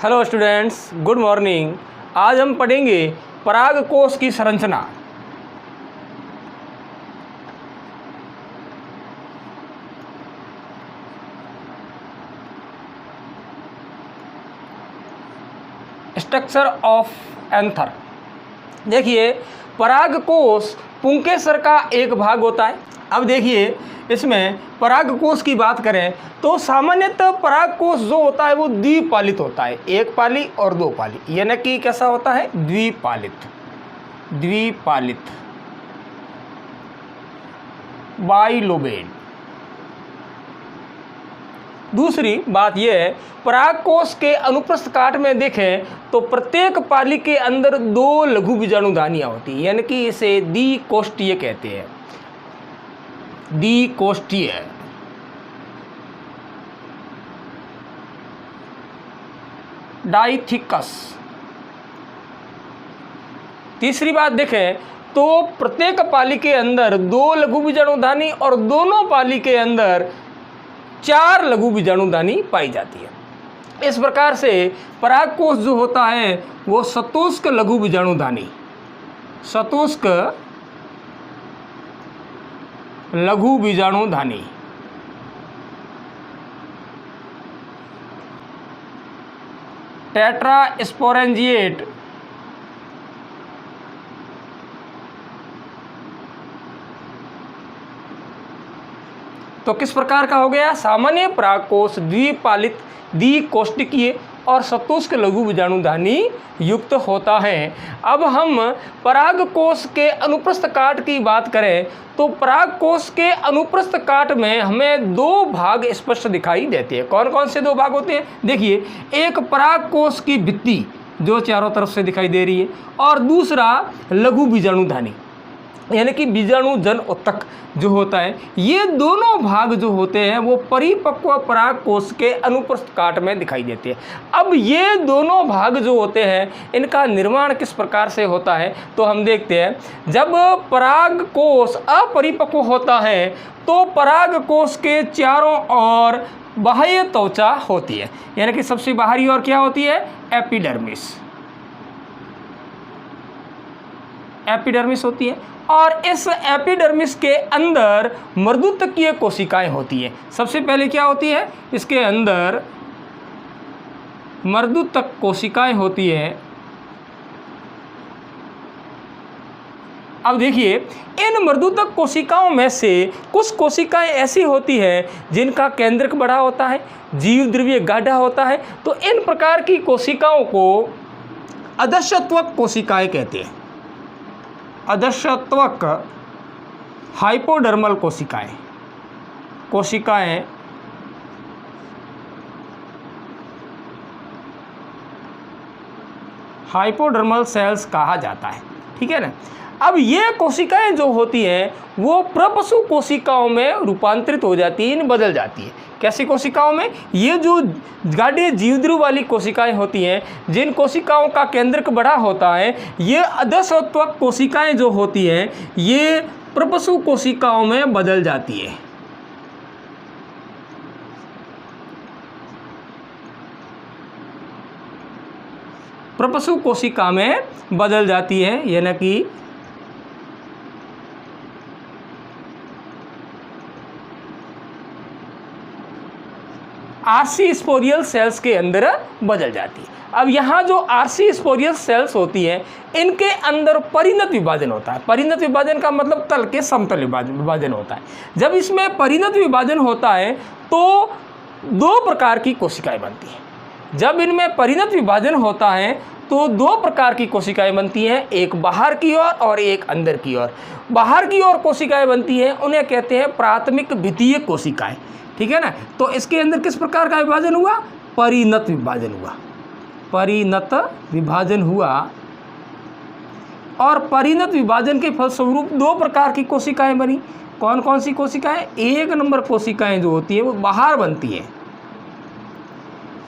Hello students, good morning. आज हम पढ़ेंगे परागकोश की संरचना। Structure of anther. देखिए, परागकोश पुंकेसर का एक भाग होता है। अब देखिए, इसमें परागकोश की बात करें तो सामान्यतः परागकोश जो होता है वो द्विपालित होता है, एक पाली और दो पाली, यानी कि कैसा होता है, द्विपालित बाइलोबेड। दूसरी बात यह है, परागकोश के अनुप्रस्थ काट में देखें तो प्रत्येक पाली के अंदर दो लघु बीजाणुधानियां होती हैं, यानी कि इसे द्विकोष्ठीय कहते हैं। द्विकोष्ठीय। डाइथिकस। तीसरी बात देखें तो प्रत्येक पाली के अंदर दो लघु बीजाणुधानी और दोनों पाली के अंदर 4 लघु बीजाणुधानी पाई जाती है। इस प्रकार से परागकोश जो होता है वो शतोष्क लघु बीजाणुधानी, शतोष्क लघु बीजाणुधानी, टेट्रास्पोरेंजिएट तो किस प्रकार का हो गया, सामान्य परागकोश द्विपालित, द्विकोष्ठकीय और शतोष्क लघु बीजाणुधानी युक्त होता है। अब हम परागकोश के अनुप्रस्थ काट की बात करें तो परागकोश के अनुप्रस्थ काट में हमें दो भाग स्पष्ट दिखाई देते हैं। कौन कौन से दो भाग होते हैं? देखिए, एक परागकोश की भित्ति जो चारों तरफ से दिखाई दे रही है, और दूसरा लघु बीजाणुधानी यानी कि बीजाणुजन उत्तक जो होता है। ये दोनों भाग जो होते हैं वो परिपक्व परागकोश के अनुप्रस्थ काट में दिखाई देते हैं। अब ये दोनों भाग जो होते हैं इनका निर्माण किस प्रकार से होता है तो हम देखते हैं, जब परागकोश अपरिपक्व होता है तो परागकोश के चारों ओर बाह्य त्वचा होती है, यानी कि सबसे बाहरी ओर क्या होती है, एपिडर्मिस होती है, और इस एपिडर्मिस के अंदर मर्दुतकीय कोशिकाएं होती हैं। सबसे पहले क्या होती है, इसके अंदर मर्दुतक कोशिकाएं होती हैं। अब देखिए, इन मर्दुतक कोशिकाओं में से कुछ कोशिकाएं ऐसी होती हैं जिनका केंद्रक बड़ा होता है, जीव द्रव्य गाढ़ा होता है। तो इन प्रकार की कोशिकाओं को अदश्यत्वक कोशिकाएं कहते हैं। अदश्यत्वक हाइपोडर्मल कोशिकाएं हाइपोडर्मल सेल्स कहा जाता है, ठीक है ना। अब ये कोशिकाएं जो होती हैं वो प्रपशु कोशिकाओं में रूपांतरित हो जाती हैं, बदल जाती है। कैसी कोशिकाओं में? ये जो गाढ़े जीवद्रव्य वाली कोशिकाएं होती हैं, जिन कोशिकाओं का केंद्रक बड़ा होता है, ये अदश्यत्वक कोशिकाएं जो होती हैं ये प्रपशु कोशिकाओं में बदल जाती है। प्रपशु कोशिका में बदल जाती है, यानी कि आरसी स्पोरियल सेल्स के अंदर बदल जाती है। अब यहाँ जो आरसी स्पोरियल सेल्स होती हैं इनके अंदर परिणत विभाजन होता है। परिणत विभाजन का मतलब तल के समतल विभाजन होता है। जब इसमें परिणत विभाजन होता है तो दो प्रकार की कोशिकाएं बनती हैं। जब इनमें परिणत विभाजन होता है तो दो प्रकार की कोशिकाएं बनती हैं, एक बाहर की ओर और एक अंदर की ओर। बाहर की ओर कोशिकाएं बनती हैं, उन्हें कहते हैं प्राथमिक द्वितीय कोशिकाएं, ठीक है ना। तो इसके अंदर किस प्रकार का विभाजन हुआ, परिणत विभाजन हुआ, परिणत विभाजन हुआ। और परिणत विभाजन के फलस्वरूप दो प्रकार की कोशिकाएं बनी। कौन कौन सी कोशिकाएं? एक नंबर कोशिकाएं जो होती है वो बाहर बनती है,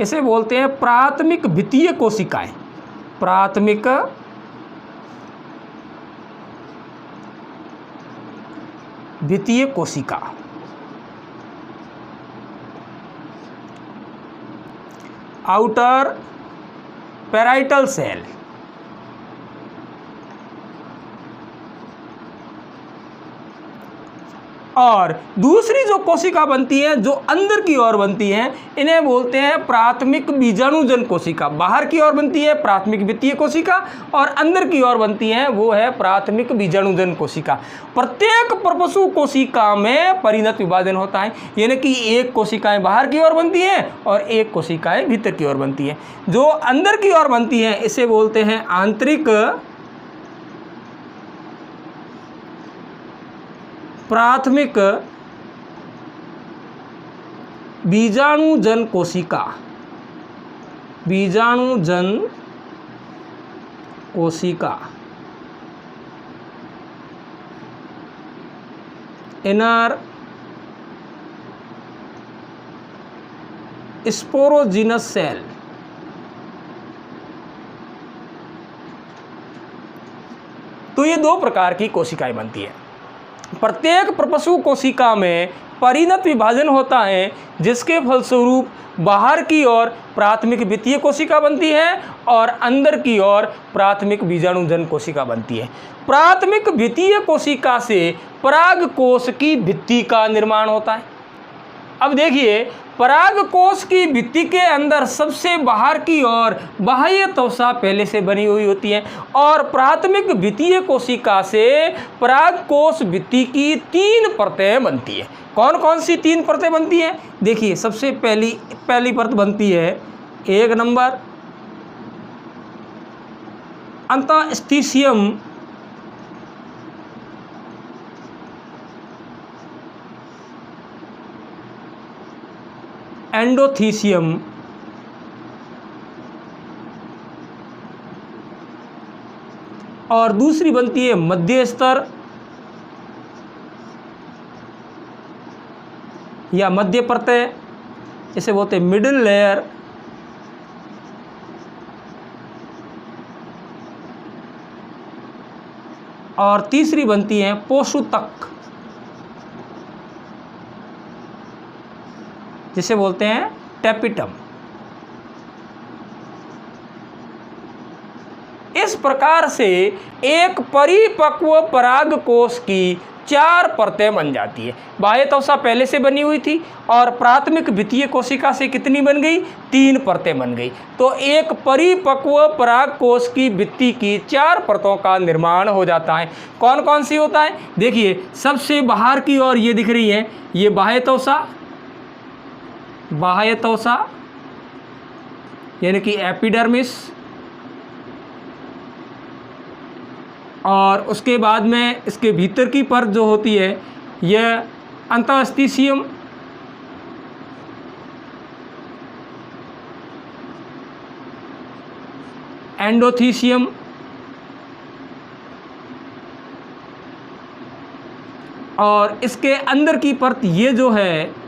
इसे बोलते हैं प्राथमिक द्वितीय कोशिकाएं। प्राथमिक द्वितीय कोशिका। Outer parietal cell. और दूसरी जो कोशिका बनती है जो अंदर की ओर बनती है, इन्हें बोलते हैं प्राथमिक बीजाणुजन कोशिका। बाहर की ओर बनती है प्राथमिक वित्तीय कोशिका और अंदर की ओर बनती है वो है प्राथमिक बीजाणुजन कोशिका। प्रत्येक प्रपशु कोशिका में परिणत विभाजन होता है, यानी कि एक कोशिकाएं बाहर की ओर बनती हैं और एक कोशिकाएं भीतर की ओर बनती हैं। जो अंदर की ओर बनती हैं इसे बोलते हैं आंतरिक प्राथमिक बीजाणुजन कोशिका। बीजाणुजन कोशिका इनर स्पोरोजिनस सेल। तो ये दो प्रकार की कोशिकाएं बनती है। प्रत्येक प्रपशु कोशिका में परिणत विभाजन होता है, जिसके फलस्वरूप बाहर की ओर प्राथमिक वित्तीय कोशिका बनती है और अंदर की ओर प्राथमिक बीजाणुजन कोशिका बनती है। प्राथमिक वित्तीय कोशिका से परागकोश की भित्ति का निर्माण होता है। अब देखिए, परागकोश की भित्ति के अंदर सबसे बाहर की ओर बाह्य त्वचा पहले से बनी हुई होती है और प्राथमिक वित्तीय कोशिका से परागकोश भित्ति की 3 परतें बनती है। कौन कौन सी 3 परतें बनती हैं? देखिए, सबसे पहली परत बनती है 1 नंबर अंतःस्थिशियम, एंडोथीसियम, और दूसरी बनती है मध्य स्तर या मध्य परतें, इसे बोलते हैं मिडिल लेयर, और तीसरी बनती है पोषुतक, जिसे बोलते हैं टेपिटम। इस प्रकार से एक परिपक्व परागकोश की 4 परतें बन जाती है। बाह्य त्वचा पहले से बनी हुई थी और प्राथमिक वित्तीय कोशिका से कितनी बन गई? 3 परतें बन गई। तो एक परिपक्व परागकोश की भित्ति की 4 परतों का निर्माण हो जाता है। कौन कौन सी होता है? देखिए, सबसे बाहर की ओर ये दिख रही है, ये बाह्य त्वचा, बाह्य त्वचा यानी कि एपिडर्मिस, और उसके बाद में इसके भीतर की परत जो होती है यह अंतःस्थिशियम, एंडोथीसियम, और इसके अंदर की परत ये जो है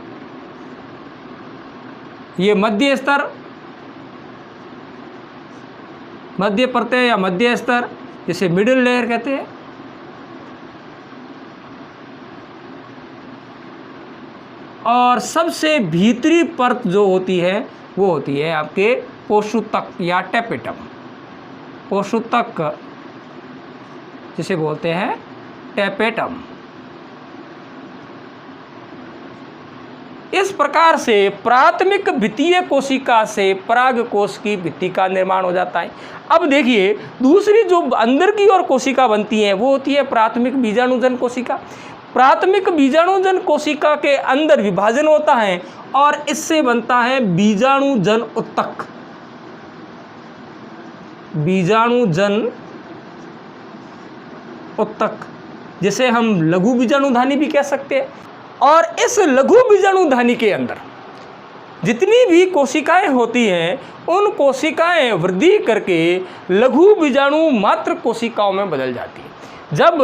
ये मध्य स्तर, मध्य परतें या मध्य स्तर, जिसे मिडिल लेयर कहते हैं। और सबसे भीतरी परत जो होती है वो होती है आपके पोषुतक या टेपिटम, पोषुतक जिसे बोलते हैं टेपेटम। इस प्रकार से प्राथमिक वित्तीय कोशिका से परागकोश की भित्ति का निर्माण हो जाता है। अब देखिए, दूसरी जो अंदर की ओर कोशिका बनती है वो होती है प्राथमिक बीजाणुजन कोशिका। प्राथमिक बीजाणुजन कोशिका के अंदर विभाजन होता है और इससे बनता है बीजाणुजन उत्तक। बीजाणुजन उत्तक, जिसे हम लघु बीजाणुधानी भी कह सकते हैं। और इस लघु बीजाणुधानी के अंदर जितनी भी कोशिकाएं होती हैं उन कोशिकाएं वृद्धि करके लघु बीजाणु मात्र कोशिकाओं में बदल जाती हैं। जब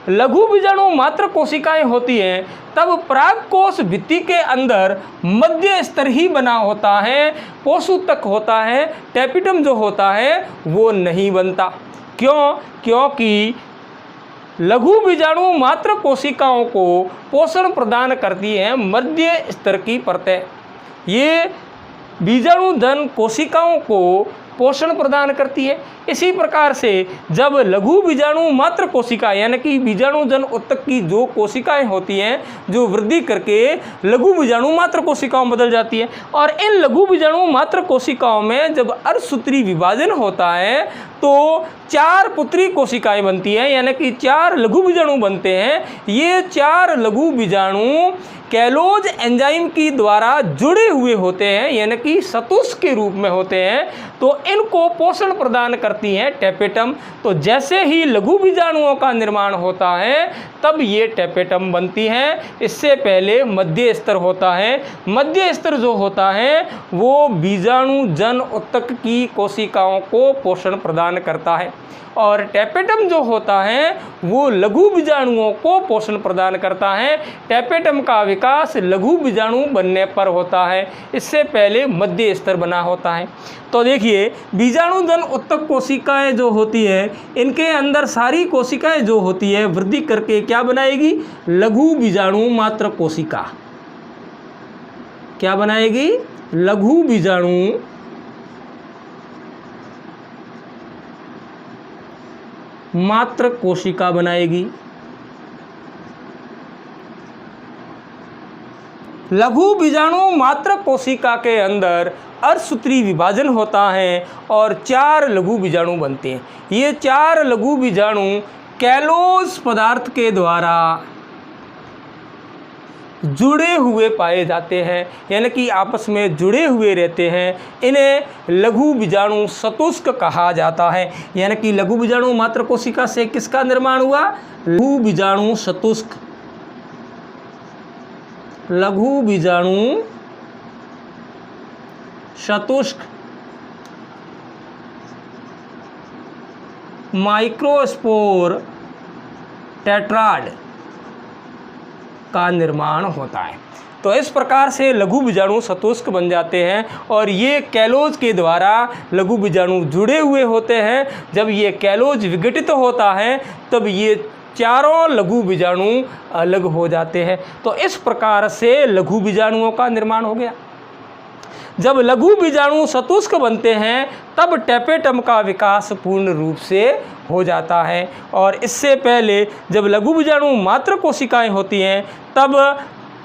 लघु बीजाणु मात्र कोशिकाएं होती हैं तब परागकोश भित्ति के अंदर मध्य स्तर ही बना होता है, पोषुतक होता है, टेपिटम जो होता है वो नहीं बनता। क्यों? क्योंकि लघु बीजाणु मात्र कोशिकाओं को पोषण प्रदान करती हैं मध्य स्तर की परतें। ये बीजाणुजन कोशिकाओं को पोषण प्रदान करती है। इसी प्रकार से जब लघु बीजाणु मात्र कोशिका यानी कि बीजाणु जन उत्तक की जो कोशिकाएं होती हैं, जो वृद्धि करके लघु बीजाणु मात्र कोशिकाओं में बदल जाती है, और इन लघु बीजाणु मात्र कोशिकाओं में जब अर्धसूत्री विभाजन होता है तो 4 पुत्री कोशिकाएं बनती हैं, यानी कि 4 लघु बीजाणु बनते हैं। ये 4 लघु बीजाणु कैलोज एंजाइम की द्वारा जुड़े हुए होते हैं, यानी कि सतुष्क के रूप में होते हैं, तो इनको पोषण प्रदान करती हैं टेपेटम। तो जैसे ही लघु बीजाणुओं का निर्माण होता है तब ये टेपेटम बनती हैं। इससे पहले मध्य स्तर होता है। मध्य स्तर जो होता है वो बीजाणु जन उत्तक की कोशिकाओं को पोषण प्रदान करता है, और टेपेटम जो होता है वो लघु बीजाणुओं को पोषण प्रदान करता है। टेपेटम का विकास लघु बीजाणु बनने पर होता है, इससे पहले मध्य स्तर बना होता है। तो देखिए, बीजाणु जन उत्तक कोशिकाएं जो होती है, इनके अंदर सारी कोशिकाएं जो होती है वृद्धि करके क्या बनाएगी? लघु बीजाणु मात्र कोशिका। क्या बनाएगी? लघु बीजाणु मात्र कोशिका बनाएगी। लघु बीजाणु मात्र कोशिका के अंदर अर्धसूत्री विभाजन होता है और 4 लघु बीजाणु बनते हैं। ये 4 लघु बीजाणु कैलोज पदार्थ के द्वारा जुड़े हुए पाए जाते हैं, यानी कि आपस में जुड़े हुए रहते हैं। इन्हें लघु बीजाणु सतुष्क कहा जाता है। यानी कि लघु बीजाणु मात्र कोशिका से किसका निर्माण हुआ? लघु बीजाणु सतुष्क। लघु बीजाणु सतुष्क माइक्रोस्पोर टेट्राड का निर्माण होता है। तो इस प्रकार से लघु बीजाणु सतुष्क बन जाते हैं और ये कैलोज के द्वारा लघु बीजाणु जुड़े हुए होते हैं। जब ये कैलोज विघटित होता है तब ये चारों लघु बीजाणु अलग हो जाते हैं। तो इस प्रकार से लघु बीजाणुओं का निर्माण हो गया। जब लघु बीजाणु सतुष्क बनते हैं तब टेपेटम का विकास पूर्ण रूप से हो जाता है, और इससे पहले जब लघु बीजाणु मात्र कोशिकाएं होती हैं तब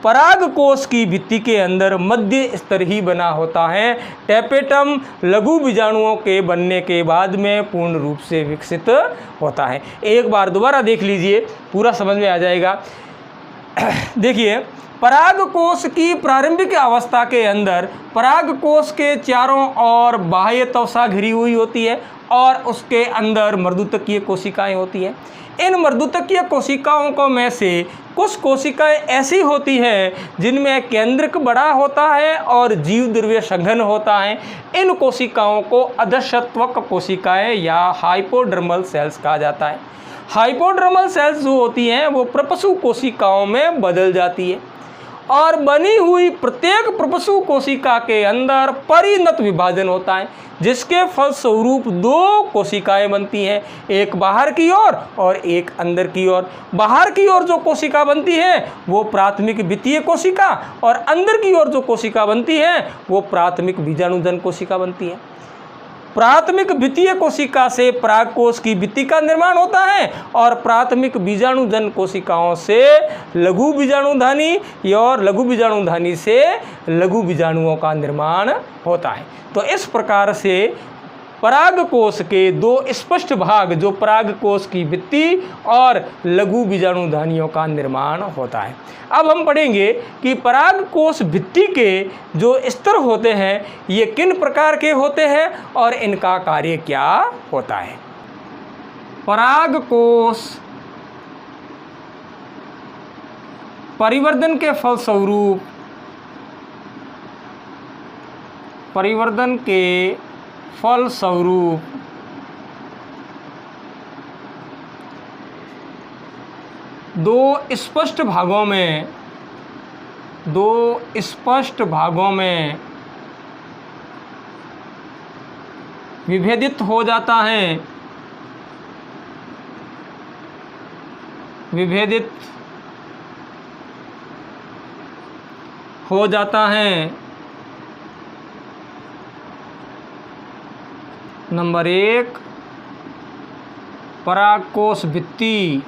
पराग कोश की भित्ति के अंदर मध्य स्तर ही बना होता है। टेपेटम लघु बीजाणुओं के बनने के बाद में पूर्ण रूप से विकसित होता है। एक बार दोबारा देख लीजिए, पूरा समझ में आ जाएगा। देखिए, पराग कोश की प्रारंभिक अवस्था के अंदर पराग कोश के चारों ओर बाह्य त्वचा घिरी हुई होती है और उसके अंदर मर्दुतकीय कोशिकाएं होती हैं। इन मर्दुतकीय कोशिकाओं को में से कुछ कोशिकाएं ऐसी होती हैं जिनमें केंद्रक बड़ा होता है और जीव द्रव्य संघन होता है। इन कोशिकाओं को अधश्चत्वक कोशिकाएं या हाइपोडर्मल सेल्स कहा जाता है। हाइपोडर्मल सेल्स जो होती हैं वो प्रपशु कोशिकाओं में बदल जाती है, और बनी हुई प्रत्येक प्रपशु कोशिका के अंदर परिणत विभाजन होता है, जिसके फलस्वरूप 2 कोशिकाएं बनती हैं, एक बाहर की ओर और एक अंदर की ओर। बाहर की ओर जो कोशिका बनती है वो प्राथमिक द्वितीय कोशिका, और अंदर की ओर जो कोशिका बनती है वो प्राथमिक बीजाणुजन कोशिका बनती है। प्राथमिक द्वितीय कोशिका से परागकोश की भित्ति का निर्माण होता है, और प्राथमिक बीजाणुजन कोशिकाओं से लघु बीजाणुधानी और लघु बीजाणुधानी से लघु बीजाणुओं का निर्माण होता है। तो इस प्रकार से परागकोश के 2 स्पष्ट भाग, जो परागकोश की भित्ति और लघु बीजाणुधानियों का निर्माण होता है। अब हम पढ़ेंगे कि परागकोश भित्ति के जो स्तर होते हैं ये किन प्रकार के होते हैं और इनका कार्य क्या होता है। परागकोश परिवर्धन के फलस्वरूप दो स्पष्ट भागों में विभेदित हो जाता है। नंबर 1 परागकोश भित्ति,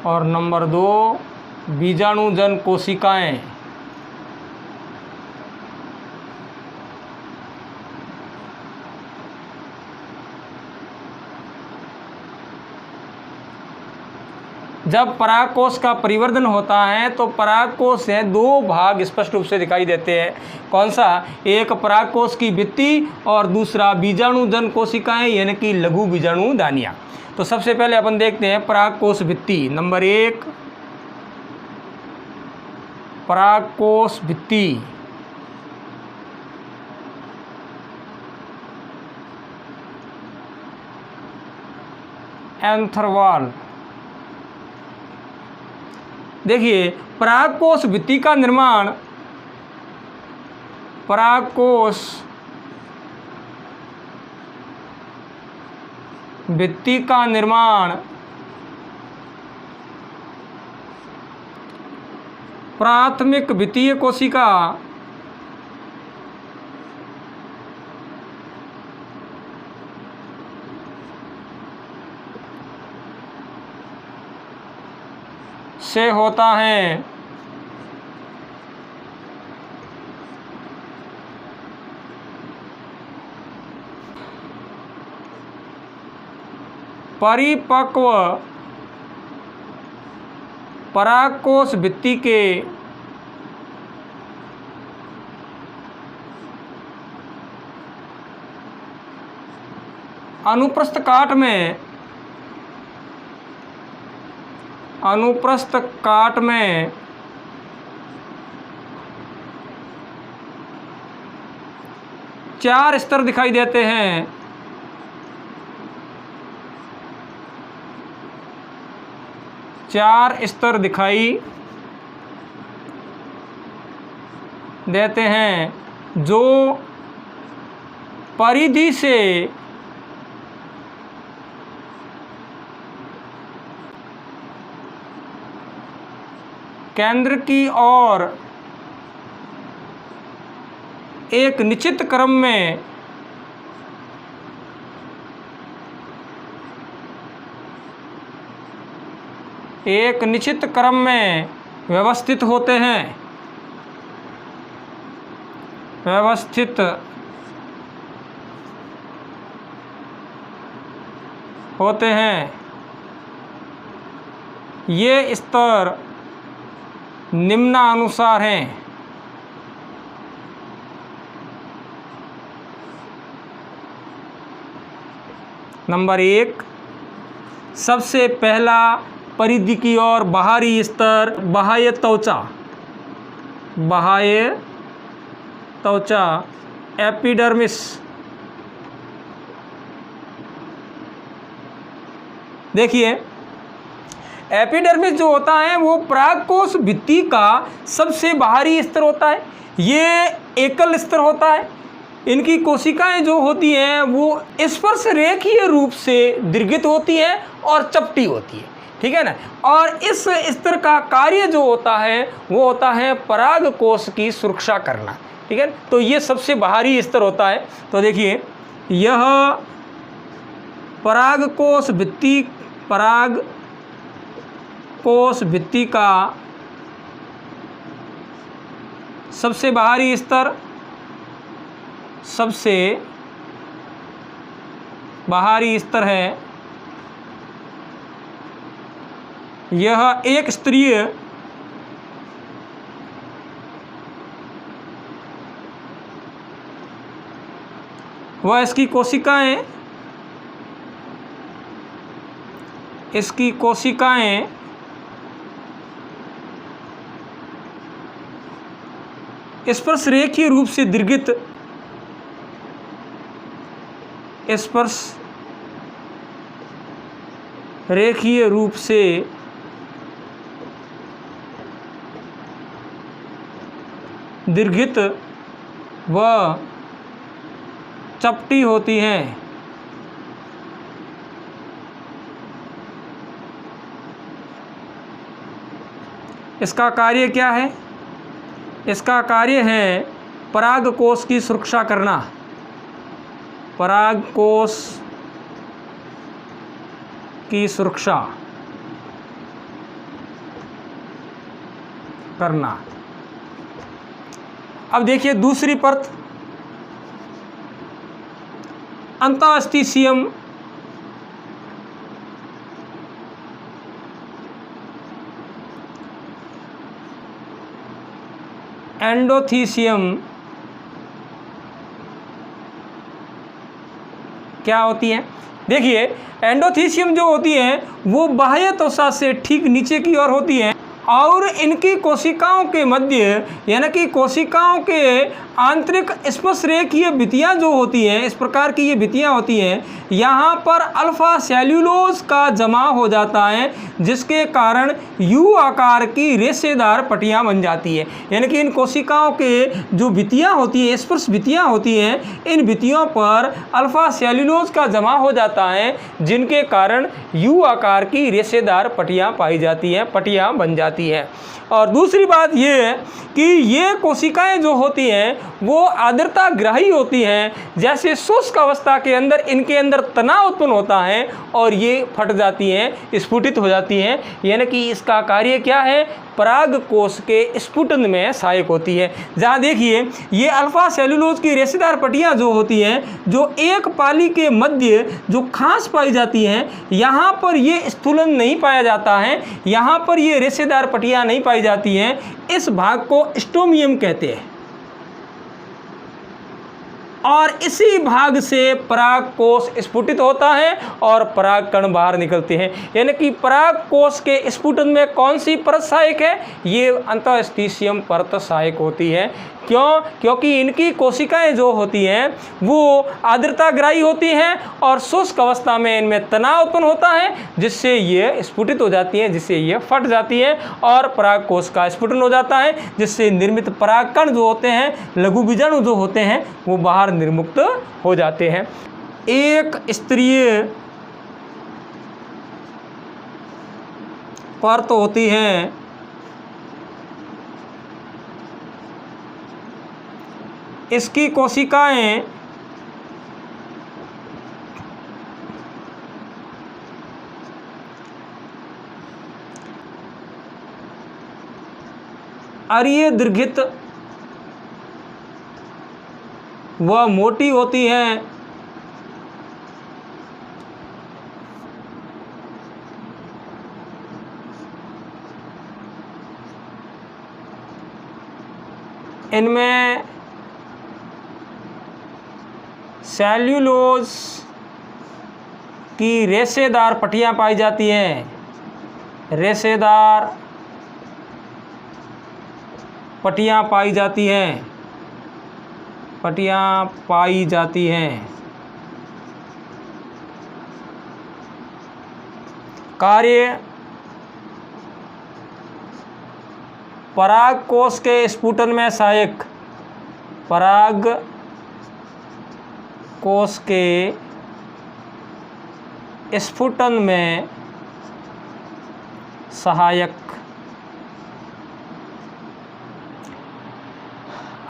और नंबर 2 बीजाणुजन कोशिकाएं। जब परागकोश का परिवर्धन होता है तो परागकोश से 2 भाग स्पष्ट रूप से दिखाई देते हैं। कौन सा? एक परागकोश की भित्ति और दूसरा बीजाणुजन कोशिकाएं यानी कि लघु बीजाणु दानियाँ। तो सबसे पहले अपन देखते हैं परागकोश भित्ति। नंबर 1 परागकोश भित्ति। Anther wall. देखिए परागकोश भित्ति का निर्माण, परागकोश भित्ति का निर्माण प्राथमिक भित्तीय कोशिका से होता है। परिपक्व परागकोश भित्ति के अनुप्रस्थ काट में 4 स्तर दिखाई देते हैं। चार स्तर दिखाई देते हैं जो परिधि से केंद्र की ओर एक निश्चित क्रम में व्यवस्थित होते हैं। व्यवस्थित होते हैं। ये स्तर निम्नानुसार हैं। नंबर 1, सबसे पहला परिधि की ओर बाहरी स्तर बाह्य त्वचा एपिडर्मिस। देखिए एपिडर्मिस जो होता है वो परागकोश भित्ति का सबसे बाहरी स्तर होता है। ये एकल स्तर होता है। इनकी कोशिकाएं जो होती हैं वो स्पर्श रेखीय रूप से दीर्घित होती हैं और चपटी होती है, ठीक है ना। और इस स्तर का कार्य जो होता है वो होता है परागकोश की सुरक्षा करना, ठीक है। तो ये सबसे बाहरी स्तर होता है। तो देखिए यह परागकोश भित्ति का सबसे बाहरी स्तर, सबसे बाहरी स्तर है। यह एक स्तरीय व इसकी कोशिकाएं स्पर्श रेखीय रूप से दीर्घित व चपटी होती हैं। इसका कार्य क्या है? इसका कार्य है परागकोश की सुरक्षा करना, परागकोश की सुरक्षा करना। अब देखिए दूसरी परत अंतःस्थिशियम एंडोथीसियम क्या होती है? देखिए एंडोथीसियम जो होती है वो बाह्य त्वचा से ठीक नीचे की ओर होती है और इनकी कोशिकाओं के मध्य यानी कि कोशिकाओं के आंतरिक स्पर्शरेखीय भित्तियाँ जो होती हैं, इस प्रकार की ये भित्तियाँ होती हैं, यहाँ पर अल्फा सेल्यूलोज का जमा हो जाता है जिसके कारण यू आकार की रेशेदार पट्टियाँ बन जाती है। यानी कि इन कोशिकाओं के जो भित्तियाँ होती हैं, स्पर्श भित्तियाँ होती हैं, इन भित्तियों पर अल्फा सेल्यूलोज का जमा हो जाता है जिनके कारण यू आकार की रेशेदार पट्टियाँ पाई जाती हैं, पट्टियाँ बन जाती है। और दूसरी बात ये है कि ये कोशिकाएं जो होती हैं वो आर्द्रता ग्राही होती हैं, जैसे शुष्क अवस्था के अंदर इनके अंदर तनाव उत्पन्न होता है और ये फट जाती हैं, स्फुटित हो जाती हैं। यानी कि इसका कार्य क्या है? परागकोश के स्फुटन में सहायक होती है। जहाँ देखिए ये अल्फा सेल्यूलोज की रेशेदार पट्टियाँ जो होती हैं, जो एक पाली के मध्य जो खास पाई जाती हैं, यहाँ पर ये स्थूलन नहीं पाया जाता है, यहाँ पर ये रेशेदार पट्टियाँ नहीं पाई जाती हैं। इस भाग को स्टोमियम कहते हैं और इसी भाग से परागकोश स्फुटित होता है और परागकण बाहर निकलते हैं। यानी कि परागकोश के स्फुटन में कौन सी परत सहायक है? ये अंतःस्थिशियम परत सहायक होती है। क्यों? क्योंकि इनकी कोशिकाएं जो होती हैं वो आर्द्रताग्राही होती हैं और शुष्क अवस्था में इनमें तनाव उत्पन्न होता है जिससे ये स्फुटित हो जाती हैं, जिससे ये फट जाती हैं और परागकोश का स्फुटन हो जाता है जिससे निर्मित परागकण जो होते हैं, लघु बीजाणु जो होते हैं, वो बाहर निर्मुक्त हो जाते हैं। एक स्तरीय परत होती है इसकी कोशिकाएं अरीय दीर्घित व मोटी होती हैं। इनमें सेल्यूलोज की रेशेदार पट्टियाँ पाई जाती हैं, रेशेदार पट्टियाँ पाई जाती हैं, पट्टियाँ पाई जाती हैं। कार्य परागकोश के स्फुटन में सहायक, पराग कोश के स्फुटन में सहायक।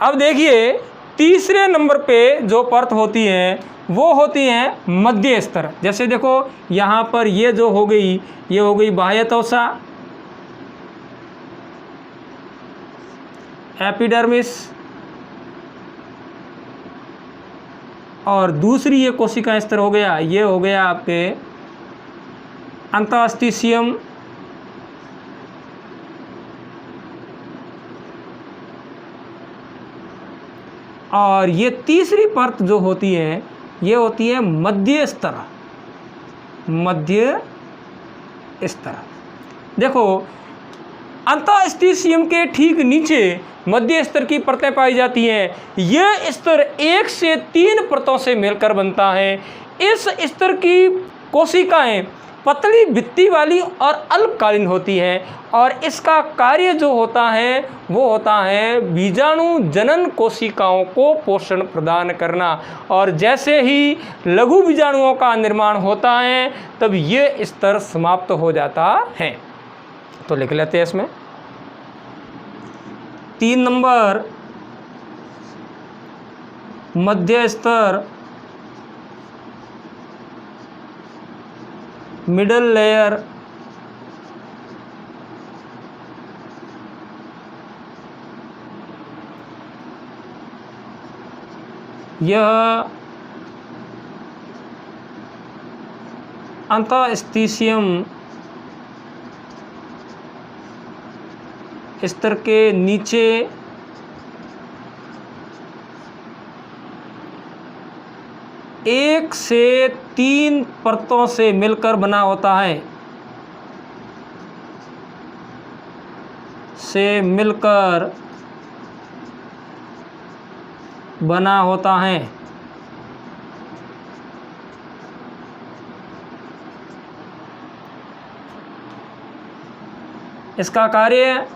अब देखिए तीसरे नंबर पे जो परत होती है वो होती है मध्य स्तर। जैसे देखो यहाँ पर ये जो हो गई, ये हो गई बाह्य त्वचा, एपिडर्मिस, और दूसरी ये कोशिका स्तर हो गया, ये हो गया आपके अंतःस्थिशियम, और ये तीसरी परत जो होती है ये होती है मध्य स्तर। मध्य स्तर देखो अंतःस्थिशियम के ठीक नीचे मध्य स्तर की परतें पाई जाती हैं। यह स्तर 1 से 3 परतों से मिलकर बनता है। इस स्तर की कोशिकाएं पतली भित्ति वाली और अल्पकालीन होती हैं और इसका कार्य जो होता है वो होता है बीजाणु जनन कोशिकाओं को पोषण प्रदान करना। और जैसे ही लघु बीजाणुओं का निर्माण होता है तब ये स्तर समाप्त हो जाता है। तो लिख लेते हैं इसमें 3 नंबर मध्य स्तर मिडल लेयर, यह अंतःस्थिशियम स्तर के नीचे एक से 3 परतों से मिलकर बना होता है, से मिलकर बना होता है। इसका कार्य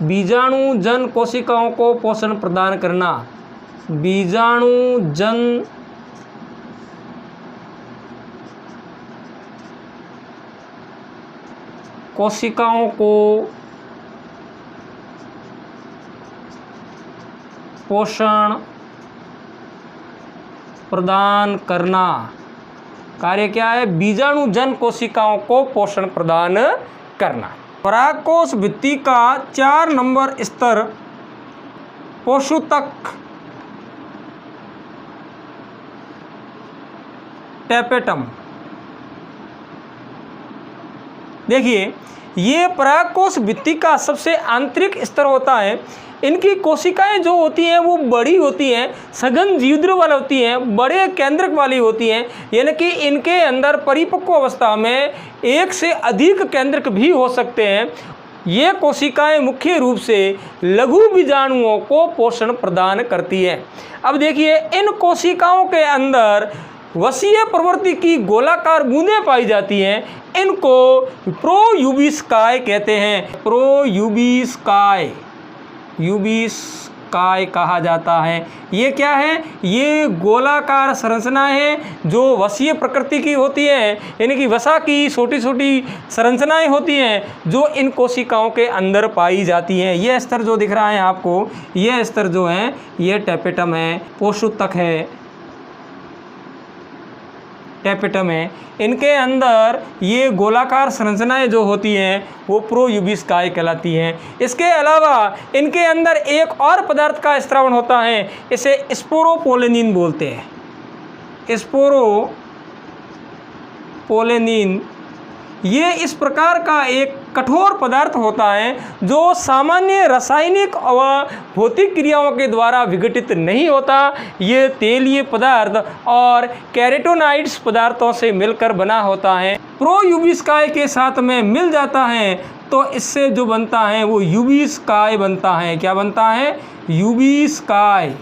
बीजाणु जन कोशिकाओं को पोषण प्रदान करना। बीजाणु जन कोशिकाओं को पोषण प्रदान करना। कार्य क्या है? बीजाणु जन कोशिकाओं को पोषण प्रदान करना। परागकोश भित्ति का 4 नंबर स्तर पोषूतक टैपेटम। देखिए, ये परागकोश भित्ति का सबसे आंतरिक स्तर होता है। इनकी कोशिकाएं जो होती हैं वो बड़ी होती हैं, सघन जीवद्र वाली होती हैं, बड़े केंद्रक वाली होती हैं, यानी कि इनके अंदर परिपक्व अवस्था में एक से अधिक केंद्रक भी हो सकते हैं। ये कोशिकाएं मुख्य रूप से लघु बीजाणुओं को पोषण प्रदान करती हैं। अब देखिए, इन कोशिकाओं के अंदर वसीय प्रवृत्ति की गोलाकार बूंदें पाई जाती हैं। इनको प्रोयूबिस्काय कहते हैं। प्रोयूबिस्काय, यूबिस्काय कहा जाता है। ये क्या है? ये गोलाकार संरचनाएं हैं जो वसीय प्रकृति की होती हैं, यानी कि वसा की छोटी छोटी संरचनाएं होती हैं जो इन कोशिकाओं के अंदर पाई जाती हैं। यह स्तर जो दिख रहा है आपको, यह स्तर जो है ये टैपेटम है, पोषूतक है, टैपेटम है। इनके अंदर ये गोलाकार संरचनाएं जो होती हैं वो प्रोयूबिस्काय कहलाती हैं। इसके अलावा इनके अंदर एक और पदार्थ का स्त्रावण होता है, इसे स्पोरोपोलेनिन बोलते हैं। स्पोरोपोलेनिन ये इस प्रकार का एक कठोर पदार्थ होता है जो सामान्य रासायनिक व भौतिक क्रियाओं के द्वारा विघटित नहीं होता। ये तेलीय पदार्थ और कैरोटीनॉइड्स पदार्थों से मिलकर बना होता है। प्रोयूबिस्काय के साथ में मिल जाता है तो इससे जो बनता है वो यूबिस्काय बनता है। क्या बनता है? यूबिस्काय।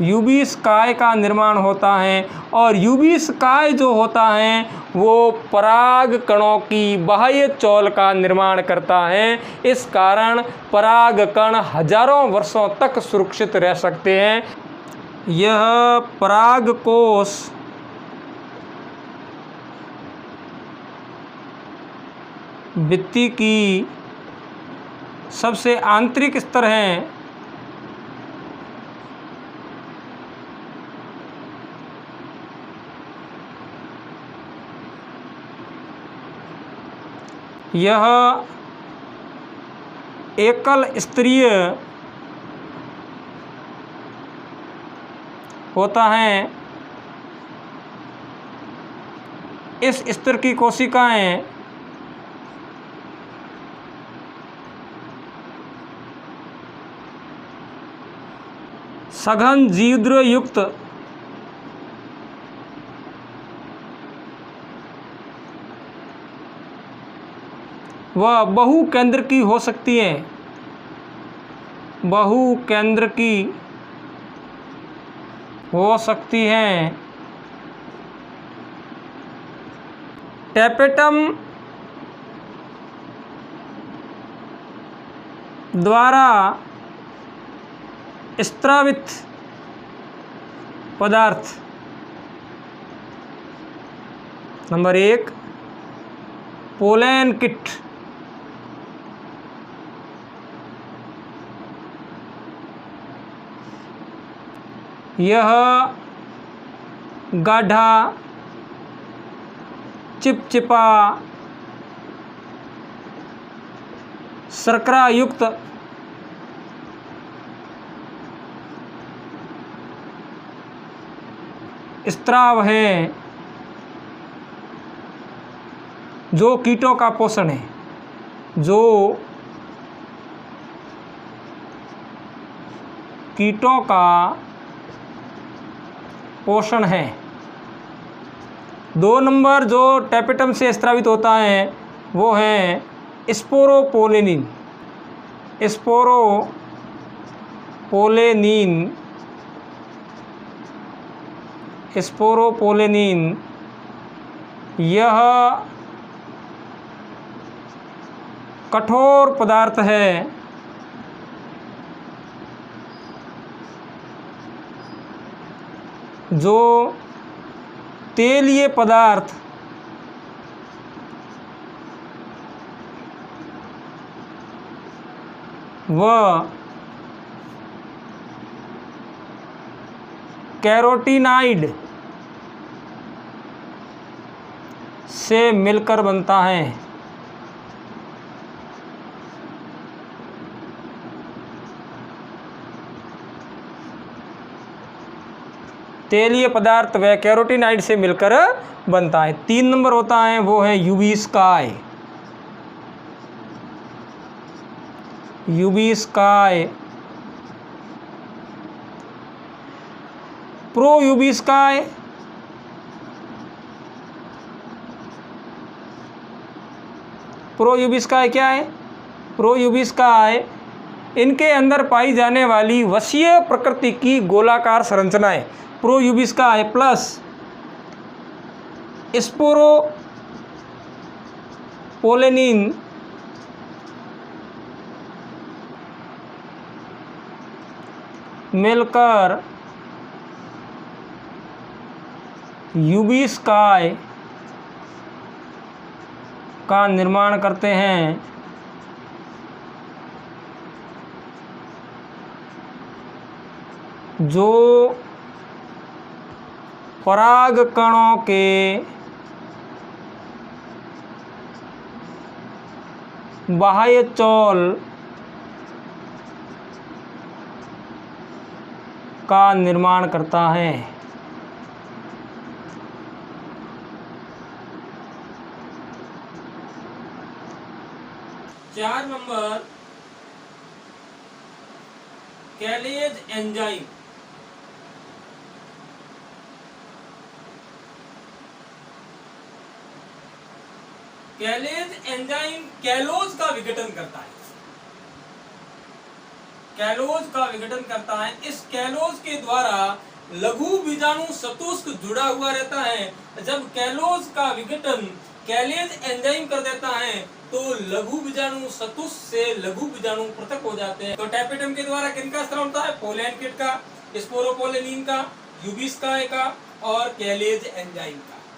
यूबिस्काय का निर्माण होता है और यूबिस्काय जो होता है वो पराग कणों की बाह्य चौल का निर्माण करता है। इस कारण पराग कण हजारों वर्षों तक सुरक्षित रह सकते हैं। यह परागकोश भित्ति की सबसे आंतरिक स्तर है। यह एकल स्तरीय होता है। इस स्तर की कोशिकाएं सघन जीवद्र युक्त वह बहुकेंद्रकी हो सकती हैं। बहुकेंद्रकी हो सकती हैं। टैपेटम द्वारा स्त्रावित पदार्थ नंबर 1 पोलेन किट यह गाढ़ा चिपचिपा शर्करा युक्त स्राव है जो कीटों का पोषण है, जो कीटों का पोषण है। 2 नंबर जो टैपेटम से स्रावित होता है वो है स्पोरोपोलेनिन। स्पोरोपोलेनिन यह कठोर पदार्थ है जो तेलीय पदार्थ व कैरोटीनाइड से मिलकर बनता है। तेलीय पदार्थ व कैरोटीनाइड से मिलकर बनता है। 3 नंबर होता है वो है यूबीस्काय। प्रोयूबिस्काय क्या है? प्रोयूबिस्काय इनके अंदर पाई जाने वाली वसीय प्रकृति की गोलाकार संरचनाएं प्रोयूबिस्काय प्लस स्पोरोपोलेनिन मिलकर यूबिस्काय का निर्माण करते हैं, जो पराग कणों के बाह्य चौल का निर्माण करता है। चार नंबर कैलेज एंजाइम। कैलेज एंजाइम कैलोज का विघटन करता है। इस कैलोज के द्वारा लघु बीजाणु सतुष्क जुड़ा हुआ रहता है। जब कैलोज का विघटन कैलेज एंजाइम कर देता है तो लघु बीजाणु सतुष्क से लघु बीजाणु पृथक हो जाते हैं। तो टैपेटम के द्वारा किनका स्राव होता है? पोलैंड कीट का, स्पोरोपोलेनिन का, यूबिस्काय का और कैलेज एंजाइम का।